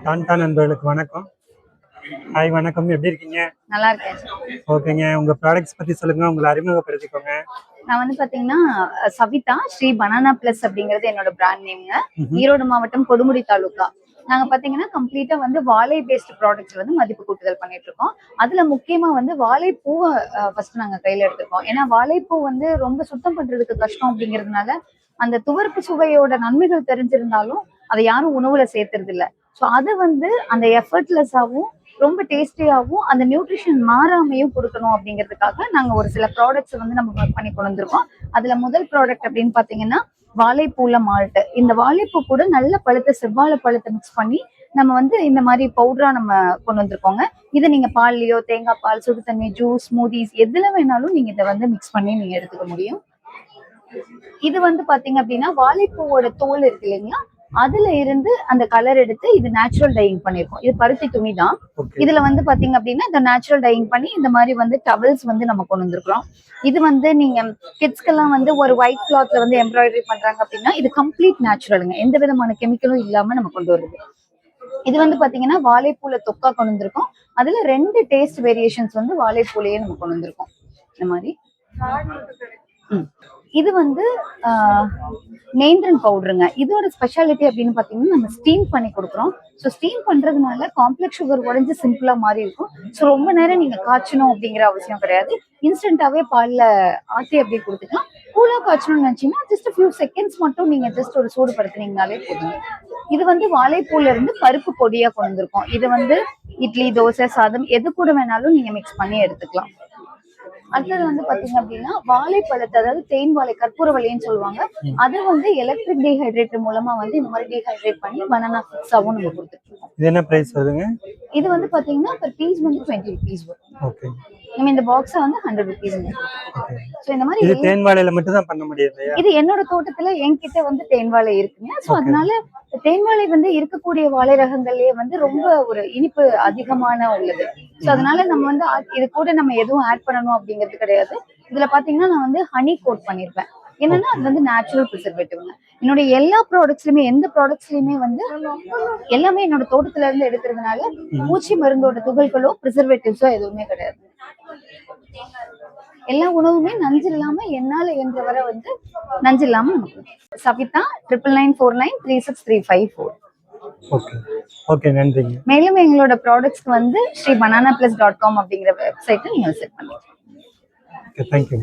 டான்டா நண்பர்களுக்கு வணக்கம். ஹாய் வணக்கம், எப்படி இருக்கீங்க? நல்லா இருக்கேன். ஓகேங்க, உங்க ப்ராடக்ட்ஸ் பத்தி சொல்லுங்க, உங்களை அறிமுகப்படுத்திக்கோங்க. நான் வந்து பாத்தீங்கன்னா சவிதா ஸ்ரீ பனானா பிளஸ் அப்படிங்கிறது என்னோட பிராண்ட் நேம்ங்க. ஈரோடு மாவட்டம் கொடுமுடி தாலுகா. நாங்க பாத்தீங்கன்னா கம்ப்ளீட்டா வந்து வாழை பேஸ்ட் ப்ராடக்ட்ஸ் வந்து மதிப்பு கூட்டுதல் பண்ணிட்டு இருக்கோம். அதுல முக்கியமா வந்து வாழைப்பூவை ஃபர்ஸ்ட் நாங்க கையில எடுத்திருக்கோம். ஏன்னா வாழைப்பூ வந்து ரொம்ப சுத்தம் பண்றதுக்கு கஷ்டம் அப்படிங்கிறதுனால அந்த துவர்ப்பு சுவையோட நன்மைகள் தெரிஞ்சிருந்தாலும் அதை யாரும் உணவுல சேர்த்துறது இல்ல. ஸோ அதை வந்து அந்த எஃபர்ட்லெஸ்ஸாவும் ரொம்ப டேஸ்டியாகவும் அந்த நியூட்ரிஷன் மாறாமையும் கொடுக்கணும் அப்படிங்கிறதுக்காக நாங்க ஒரு சில ப்ராடக்ட்ஸ் வந்து நம்ம ஒர்க் பண்ணி கொண்டு வந்திருக்கோம். அதுல முதல் ப்ராடக்ட் அப்படின்னு பாத்தீங்கன்னா வாழைப்பூல மால்ட். இந்த வாழைப்பூ கூட நல்ல பழுத்த செவ்வாழை பழத்தை மிக்ஸ் பண்ணி நம்ம வந்து இந்த மாதிரி பவுடரா நம்ம கொண்டு வந்திருக்கோங்க. இதை நீங்க பால்லயோ, தேங்காய் பால், சுடு தண்ணி, ஜூஸ், ஸ்மூதிஸ் எதுல வேணாலும் நீங்க இதை வந்து மிக்ஸ் பண்ணி நீங்க எடுத்துக்க முடியும். இது வந்து பாத்தீங்க அப்படின்னா வாழைப்பூவோட தோல் இருக்கு இல்லைங்களா, அதுல இருந்து அந்த கலர் எடுத்து இது நேச்சுரல் டையிங் பண்ணிருக்கோம். இது பருத்தி துணி தான். இதுல வந்து பாத்தீங்க அப்படின்னா இந்த நேச்சுரல் டையிங் பண்ணி இந்த மாதிரி வந்து டவல்ஸ் வந்து நம்ம கொண்டு வந்திருக்கிறோம். இது வந்து நீங்க கிட்ஸ்க்கெல்லாம் வந்து ஒரு ஒயிட் கிளாத்ல வந்து எம்ப்ராய்டரி பண்றாங்க அப்படின்னா இது கம்ப்ளீட் நேச்சுரலுங்க, எந்த விதமான கெமிக்கலும் இல்லாம நம்ம கொண்டு வருது. இது வந்து பாத்தீங்கன்னா வாழைப்பூல தொக்கா கொண்டு வந்திருக்கோம். அதுல 2 டேஸ்ட் வேரியேஷன்ஸ் வந்து வாழைப்பூலையே நம்ம கொண்டு வந்திருக்கோம். இந்த மாதிரி இது வந்து நேந்திரன் பவுடருங்க. இதோட ஸ்பெஷாலிட்டி அப்படின்னு பாத்தீங்கன்னா நம்ம ஸ்டீம் பண்ணி கொடுக்குறோம். ஸோ ஸ்டீம் பண்றதுனால காம்ப்ளெக்ஸ் சுகர் உடஞ்சு சிம்பிளா மாறி இருக்கும். ஸோ ரொம்ப நேரம் நீங்க காய்ச்சணும் அப்படிங்கிற அவசியம் கிடையாது. இன்ஸ்டன்டாவே பால்ல ஆட்டி அப்படியே கொடுத்துக்கலாம். கூலா காய்ச்சணும்னு நினைச்சீங்கன்னா ஜஸ்ட் ஃபியூ செகண்ட்ஸ் மட்டும் நீங்க ஜஸ்ட் ஒரு சூடுபடுத்தினீங்கனாலே போதும். இது வந்து வாழைப்பூல இருந்து பருப்பு பொடியா கொண்டு வந்திருக்கோம். இது வந்து இட்லி, தோசை, சாதம் எது கூட வேணாலும் நீங்க மிக்ஸ் பண்ணி எடுத்துக்கலாம். அடுத்தது வந்து பாத்தீங்க அப்படின்னா வாழைப்பழத்தை, அதாவது தேன் வாழை, கற்பூரவள்ளின்னு சொல்லுவாங்க, அதை வந்து எலக்ட்ரிக் டீஹைட்ரேட்டர் மூலமா வந்து இந்த மாதிரி டீஹைட்ரேட் பண்ணி பனானா ஃபிக்ஸாவும் நம்ம கொடுத்துட்டு இருக்கோம். இது என்ன பிரைஸ் வருதுங்க? இது வந்து பாத்தீங்கன்னா per piece வந்து 20 rupees வரும். ஓகே. நம்ம இந்த பாக்ஸ் வந்து 100 rupees. சோ இந்த மாதிரி இது தேன் வாழையில மட்டும் தான் பண்ண முடியாது. இது என்னோட தோட்டத்துல என்கிட்ட வந்து தேன் வாழை இருக்குங்க. சோ அதனால தேன் வாழை வந்து இருக்கக்கூடிய வாழை ரகங்கள்லயே வந்து ரொம்ப ஒரு இனிப்பு அதிகமான உள்ளது. சோ அதனால நம்ம வந்து இது கூட நம்ம எதுவும் ஆட் பண்ணணும் அப்படிங்கிறது கிடையாது. இதுல பாத்தீங்கன்னா நான் வந்து ஹனி கோட் பண்ணிருப்பேன். என்னன்னா அது வந்து நேச்சுரல் ப்ரிசர்வேட்டிவ்ங்க. என்னோட எல்லா ப்ராடக்ட்ஸ்லயுமே, எந்த ப்ராடக்ட்ஸ்லயுமே வந்து எல்லாமே என்னோட தோட்டத்துல இருந்து எடுக்கிறதுனால பூச்சி மருந்தோட துகள்களோ ப்ரிசர்வேட்டிவ்ஸோ எதுவுமே கிடையாது. எல்லா உணவுமே நஞ்சு இல்லாம என்னால என்ற வரை வந்து நஞ்சு இல்லாம சவிதா 9994936354. ஓகே, நன்றிங்க. மேலும் எங்களோட ப்ராடக்ட்ஸ்க்கு வந்து ஸ்ரீ bananaplus.com அப்படிங்கிற வெப்சைட்டை நீங்க விசிட் பண்ணிக்கலாம். Okay, thank you.